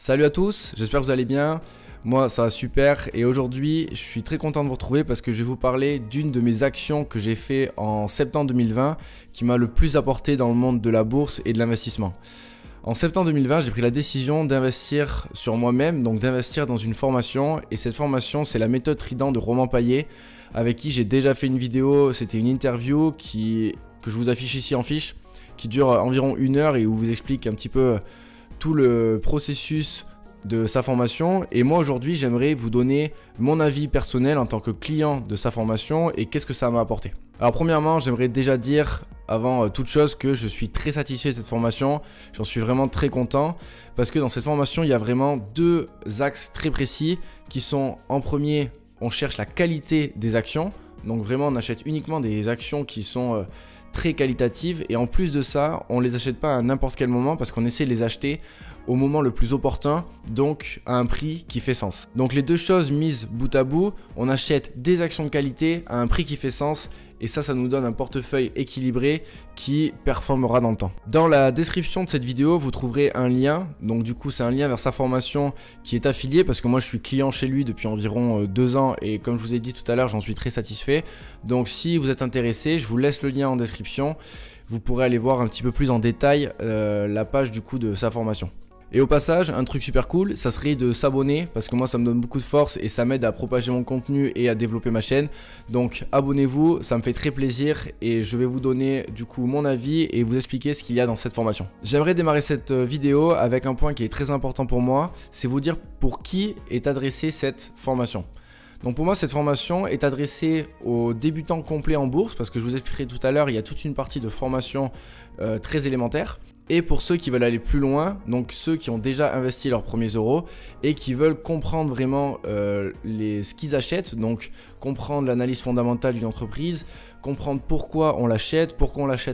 Salut à tous, j'espère que vous allez bien. Moi ça va super et aujourd'hui je suis très content de vous retrouver parce que je vais vous parler d'une de mes actions que j'ai fait en septembre 2020 qui m'a le plus apporté dans le monde de la bourse et de l'investissement. En septembre 2020, j'ai pris la décision d'investir sur moi-même, donc d'investir dans une formation, et cette formation c'est la méthode Trident de Romain Payet avec qui j'ai déjà fait une vidéo, c'était une interview que je vous affiche ici en fiche, qui dure environ 1 heure et où vous explique un petit peu tout le processus de sa formation. Et moi aujourd'hui j'aimerais vous donner mon avis personnel en tant que client de sa formation et qu'est-ce que ça m'a apporté. Alors premièrement, j'aimerais déjà dire avant toute chose que je suis très satisfait de cette formation, j'en suis vraiment très content parce que dans cette formation il y a vraiment deux axes très précis qui sont: en premier, on cherche la qualité des actions, donc vraiment on achète uniquement des actions qui sont très qualitatives, et en plus de ça on les achète pas à n'importe quel moment parce qu'on essaie de les acheter au moment le plus opportun, donc à un prix qui fait sens. Donc les deux choses mises bout à bout, on achète des actions de qualité à un prix qui fait sens, et ça nous donne un portefeuille équilibré qui performera dans le temps. Dans la description de cette vidéo, vous trouverez un lien, donc du coup c'est un lien vers sa formation qui est affilié parce que moi je suis client chez lui depuis environ 2 ans et comme je vous ai dit tout à l'heure, j'en suis très satisfait. Donc si vous êtes intéressé, je vous laisse le lien en description, vous pourrez aller voir un petit peu plus en détail la page du coup de sa formation. Et au passage, un truc super cool, ça serait de s'abonner parce que moi ça me donne beaucoup de force et ça m'aide à propager mon contenu et à développer ma chaîne. Donc abonnez-vous, ça me fait très plaisir et je vais vous donner du coup mon avis et vous expliquer ce qu'il y a dans cette formation. J'aimerais démarrer cette vidéo avec un point qui est très important pour moi, c'est vous dire pour qui est adressée cette formation. Donc pour moi cette formation est adressée aux débutants complets en bourse parce que je vous expliquerai tout à l'heure, il y a toute une partie de formation très élémentaire. Et pour ceux qui veulent aller plus loin, donc ceux qui ont déjà investi leurs premiers euros et qui veulent comprendre vraiment ce qu'ils achètent, donc comprendre l'analyse fondamentale d'une entreprise, comprendre pourquoi on l'achète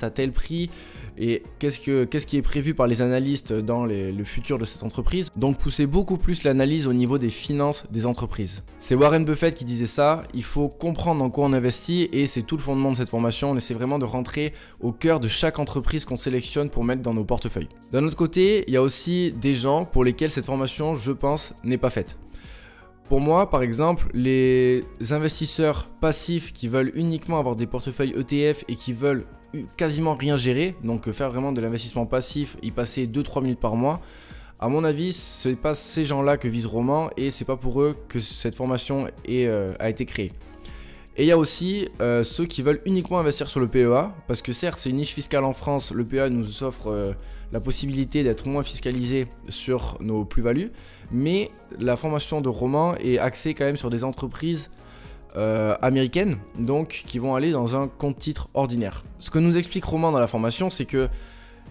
à tel prix et qu'est-ce qui est prévu par les analystes dans le futur de cette entreprise. Donc pousser beaucoup plus l'analyse au niveau des finances des entreprises. C'est Warren Buffett qui disait ça, il faut comprendre dans quoi on investit et c'est tout le fondement de cette formation. On essaie vraiment de rentrer au cœur de chaque entreprise qu'on sélectionne pour mettre dans nos portefeuilles. D'un autre côté, il y a aussi des gens pour lesquels cette formation, je pense, n'est pas faite. Pour moi, par exemple, les investisseurs passifs qui veulent uniquement avoir des portefeuilles ETF et qui veulent quasiment rien gérer, donc faire vraiment de l'investissement passif, y passer 2-3 minutes par mois, à mon avis, c'est pas ces gens-là que vise Romain et c'est pas pour eux que cette formation a été créée. Et il y a aussi ceux qui veulent uniquement investir sur le PEA, parce que certes c'est une niche fiscale en France, le PEA nous offre la possibilité d'être moins fiscalisé sur nos plus-values, mais la formation de Romain est axée quand même sur des entreprises américaines, donc qui vont aller dans un compte-titre ordinaire. Ce que nous explique Romain dans la formation, c'est que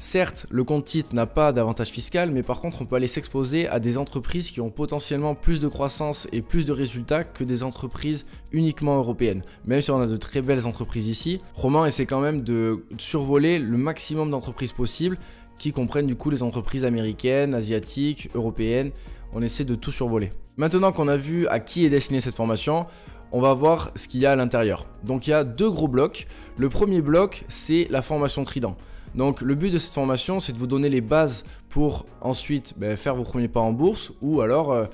certes, le compte-titre n'a pas d'avantage fiscal, mais par contre, on peut aller s'exposer à des entreprises qui ont potentiellement plus de croissance et plus de résultats que des entreprises uniquement européennes. Même si on a de très belles entreprises ici, Romain essaie quand même de survoler le maximum d'entreprises possibles qui comprennent du coup les entreprises américaines, asiatiques, européennes. On essaie de tout survoler. Maintenant qu'on a vu à qui est destinée cette formation, on va voir ce qu'il y a à l'intérieur. Donc il y a 2 gros blocs. Le premier bloc, c'est la formation Trident. Donc le but de cette formation, c'est de vous donner les bases pour ensuite faire vos premiers pas en bourse ou alors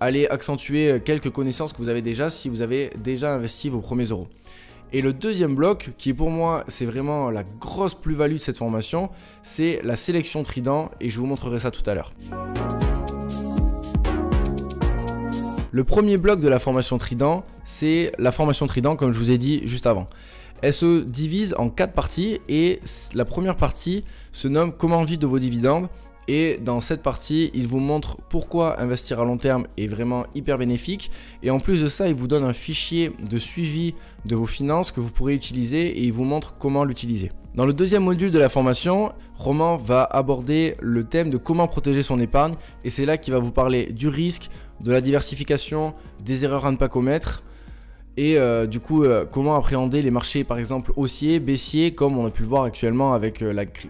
aller accentuer quelques connaissances que vous avez déjà si vous avez déjà investi vos premiers euros. Et le deuxième bloc, qui pour moi c'est vraiment la grosse plus-value de cette formation, c'est la sélection Trident et je vous montrerai ça tout à l'heure. Le premier bloc de la formation Trident, c'est la formation Trident comme je vous ai dit juste avant. Elle se divise en 4 parties et la première partie se nomme comment vivre de vos dividendes. Et dans cette partie, il vous montre pourquoi investir à long terme est vraiment hyper bénéfique. Et en plus de ça, il vous donne un fichier de suivi de vos finances que vous pourrez utiliser et il vous montre comment l'utiliser. Dans le deuxième module de la formation, Romain va aborder le thème de comment protéger son épargne. Et c'est là qu'il va vous parler du risque, de la diversification, des erreurs à ne pas commettre Et du coup, comment appréhender les marchés par exemple haussiers, baissiers, comme on a pu le voir actuellement avec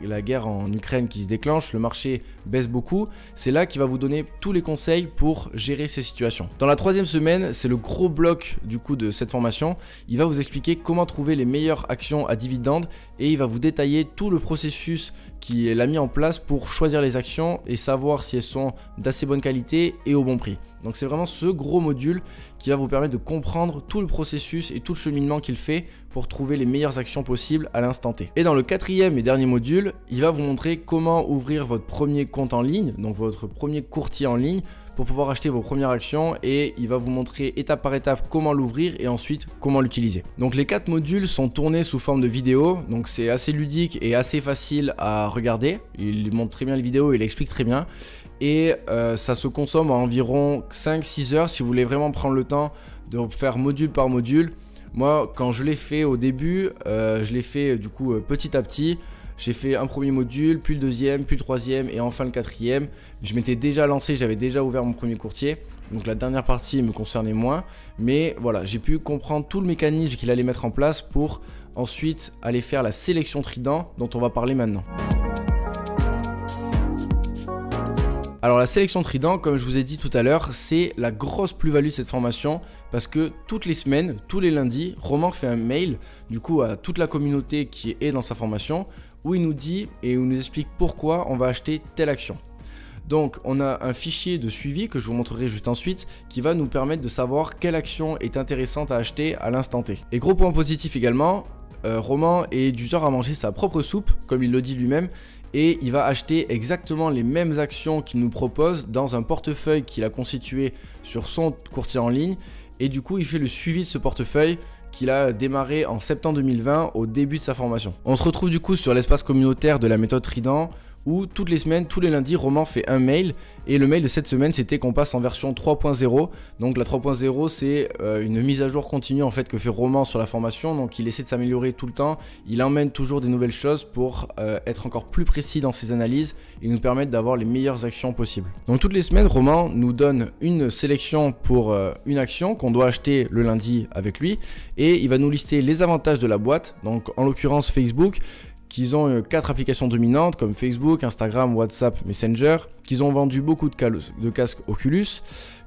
la guerre en Ukraine qui se déclenche, le marché baisse beaucoup. C'est là qu'il va vous donner tous les conseils pour gérer ces situations. Dans la troisième semaine, c'est le gros bloc du coup de cette formation. Il va vous expliquer comment trouver les meilleures actions à dividendes et il va vous détailler tout le processus qu'il a mis en place pour choisir les actions et savoir si elles sont d'assez bonne qualité et au bon prix. Donc c'est vraiment ce gros module qui va vous permettre de comprendre tout le processus et tout le cheminement qu'il fait pour trouver les meilleures actions possibles à l'instant T. Et dans le quatrième et dernier module, il va vous montrer comment ouvrir votre premier compte en ligne, donc votre premier courtier en ligne, pour pouvoir acheter vos premières actions, et il va vous montrer étape par étape comment l'ouvrir et ensuite comment l'utiliser. Donc les 4 modules sont tournés sous forme de vidéo, donc c'est assez ludique et assez facile à regarder. Il montre très bien les vidéos, il explique très bien. Et ça se consomme en environ 5-6 heures si vous voulez vraiment prendre le temps de faire module par module. Moi, quand je l'ai fait au début, je l'ai fait du coup petit à petit. J'ai fait un premier module, puis le deuxième, puis le troisième et enfin le quatrième. Je m'étais déjà lancé, j'avais déjà ouvert mon premier courtier. Donc la dernière partie me concernait moins. Mais voilà, j'ai pu comprendre tout le mécanisme qu'il allait mettre en place pour ensuite aller faire la sélection Trident dont on va parler maintenant. Alors la sélection Trident, comme je vous ai dit tout à l'heure, c'est la grosse plus-value de cette formation parce que toutes les semaines, tous les lundis, Roman fait un mail du coup à toute la communauté qui est dans sa formation où il nous dit et où il nous explique pourquoi on va acheter telle action. Donc on a un fichier de suivi que je vous montrerai juste ensuite qui va nous permettre de savoir quelle action est intéressante à acheter à l'instant T. Et gros point positif également, Roman est du genre à manger sa propre soupe, comme il le dit lui-même, et il va acheter exactement les mêmes actions qu'il nous propose dans un portefeuille qu'il a constitué sur son courtier en ligne, et du coup il fait le suivi de ce portefeuille qu'il a démarré en septembre 2020 au début de sa formation. On se retrouve du coup sur l'espace communautaire de la méthode Trident où toutes les semaines, tous les lundis, Roman fait un mail, et le mail de cette semaine c'était qu'on passe en version 3.0. Donc la 3.0 c'est une mise à jour continue en fait que fait Roman sur la formation, donc il essaie de s'améliorer tout le temps, il emmène toujours des nouvelles choses pour être encore plus précis dans ses analyses et nous permettre d'avoir les meilleures actions possibles. Donc toutes les semaines, Roman nous donne une sélection pour une action qu'on doit acheter le lundi avec lui, et il va nous lister les avantages de la boîte, donc en l'occurrence Facebook, qu'ils ont 4 applications dominantes comme Facebook, Instagram, WhatsApp, Messenger, qu'ils ont vendu beaucoup de casques Oculus,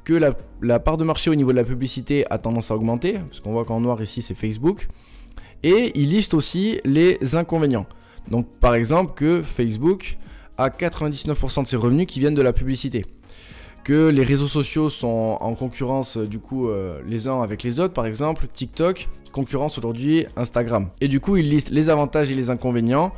que la part de marché au niveau de la publicité a tendance à augmenter, parce qu'on voit qu'en noir ici c'est Facebook, et il liste aussi les inconvénients. Donc par exemple que Facebook a 99% de ses revenus qui viennent de la publicité, que les réseaux sociaux sont en concurrence du coup les uns avec les autres, par exemple TikTok concurrence aujourd'hui Instagram. Et du coup il liste les avantages et les inconvénients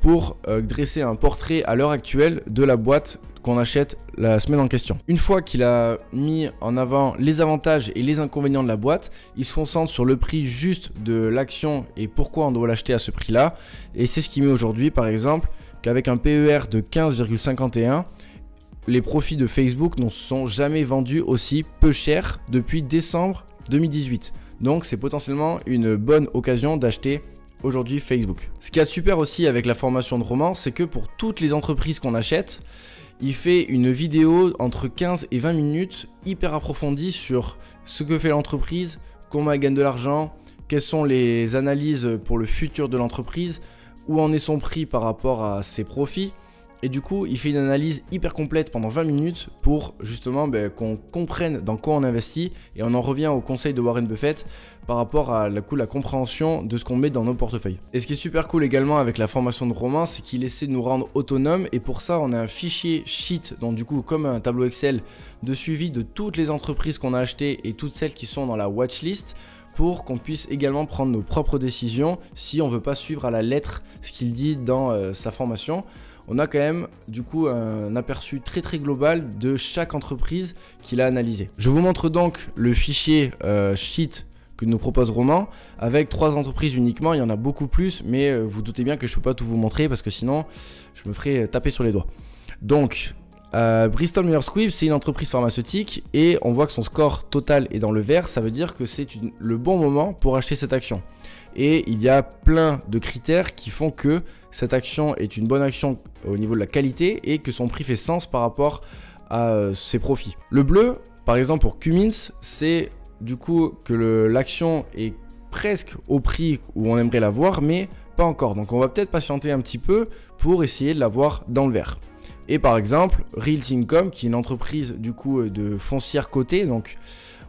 pour dresser un portrait à l'heure actuelle de la boîte qu'on achète la semaine en question. Une fois qu'il a mis en avant les avantages et les inconvénients de la boîte, il se concentre sur le prix juste de l'action et pourquoi on doit l'acheter à ce prix là, et c'est ce qui met aujourd'hui par exemple qu'avec un PER de 15,51, les profits de Facebook ne sont jamais vendus aussi peu cher depuis décembre 2018. Donc c'est potentiellement une bonne occasion d'acheter aujourd'hui Facebook. Ce qui est super aussi avec la formation de Roman, c'est que pour toutes les entreprises qu'on achète, il fait une vidéo entre 15 et 20 minutes hyper approfondie sur ce que fait l'entreprise, comment elle gagne de l'argent, quelles sont les analyses pour le futur de l'entreprise, où en est son prix par rapport à ses profits. Et du coup, il fait une analyse hyper complète pendant 20 minutes pour justement qu'on comprenne dans quoi on investit. Et on en revient au conseil de Warren Buffett par rapport à la compréhension de ce qu'on met dans nos portefeuilles. Et ce qui est super cool également avec la formation de Roman, c'est qu'il essaie de nous rendre autonomes. Et pour ça, on a un fichier sheet, donc du coup comme un tableau Excel de suivi de toutes les entreprises qu'on a achetées et toutes celles qui sont dans la watchlist, pour qu'on puisse également prendre nos propres décisions si on ne veut pas suivre à la lettre ce qu'il dit dans sa formation. On a quand même du coup un aperçu très global de chaque entreprise qu'il a analysé. Je vous montre donc le fichier sheet que nous propose Roman avec 3 entreprises uniquement. Il y en a beaucoup plus, mais vous doutez bien que je ne peux pas tout vous montrer parce que sinon je me ferai taper sur les doigts. Donc Bristol Myers Squibb, c'est une entreprise pharmaceutique et on voit que son score total est dans le vert. Ça veut dire que c'est le bon moment pour acheter cette action. Et il y a plein de critères qui font que cette action est une bonne action au niveau de la qualité et que son prix fait sens par rapport à ses profits. Le bleu, par exemple pour Cummins, c'est du coup que l'action est presque au prix où on aimerait la voir, mais pas encore. Donc on va peut-être patienter un petit peu pour essayer de la voir dans le vert. Et par exemple, Realty Income, qui est une entreprise du coup de foncière cotée, donc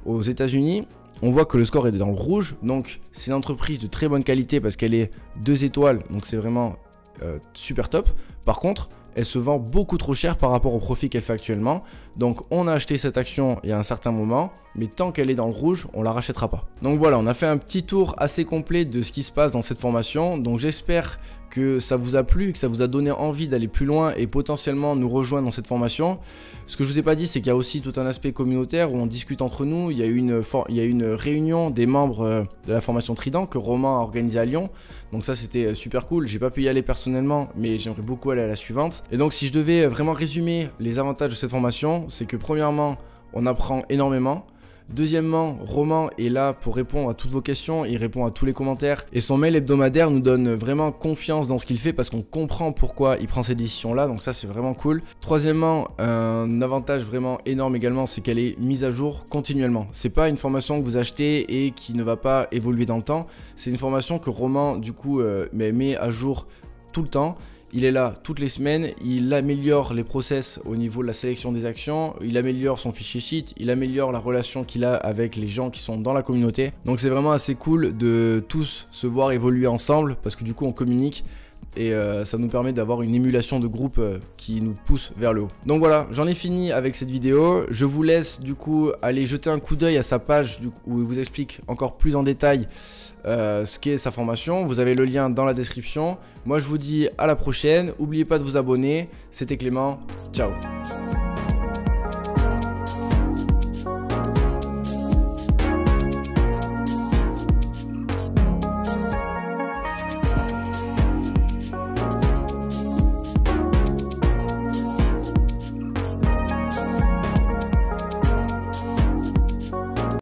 aux États-Unis, on voit que le score est dans le rouge. Donc c'est une entreprise de très bonne qualité parce qu'elle est 2 étoiles, donc c'est vraiment super top. Par contre, elle se vend beaucoup trop cher par rapport au profit qu'elle fait actuellement. Donc on a acheté cette action il y a un certain moment, mais tant qu'elle est dans le rouge, on la rachètera pas. Donc voilà, on a fait un petit tour assez complet de ce qui se passe dans cette formation. Donc j'espère que ça vous a plu, que ça vous a donné envie d'aller plus loin et potentiellement nous rejoindre dans cette formation. Ce que je vous ai pas dit, c'est qu'il y a aussi tout un aspect communautaire où on discute entre nous. Il y a eu une réunion des membres de la formation Trident que Romain a organisée à Lyon. Donc ça, c'était super cool. J'ai pas pu y aller personnellement, mais j'aimerais beaucoup aller à la suivante. Et donc si je devais vraiment résumer les avantages de cette formation, c'est que premièrement, on apprend énormément. Deuxièmement, Romain est là pour répondre à toutes vos questions, il répond à tous les commentaires et son mail hebdomadaire nous donne vraiment confiance dans ce qu'il fait parce qu'on comprend pourquoi il prend ces décisions-là, donc ça c'est vraiment cool. Troisièmement, un avantage vraiment énorme également, c'est qu'elle est mise à jour continuellement. C'est pas une formation que vous achetez et qui ne va pas évoluer dans le temps, c'est une formation que Romain du coup met à jour tout le temps. Il est là toutes les semaines, il améliore les process au niveau de la sélection des actions, il améliore son fichier sheet, il améliore la relation qu'il a avec les gens qui sont dans la communauté. Donc c'est vraiment assez cool de tous se voir évoluer ensemble parce que du coup on communique et ça nous permet d'avoir une émulation de groupe qui nous pousse vers le haut. Donc voilà, j'en ai fini avec cette vidéo. Je vous laisse du coup aller jeter un coup d'œil à sa page où il vous explique encore plus en détail ce qu'est sa formation. Vous avez le lien dans la description. Moi je vous dis à la prochaine. N'oubliez pas de vous abonner. C'était Clément. Ciao.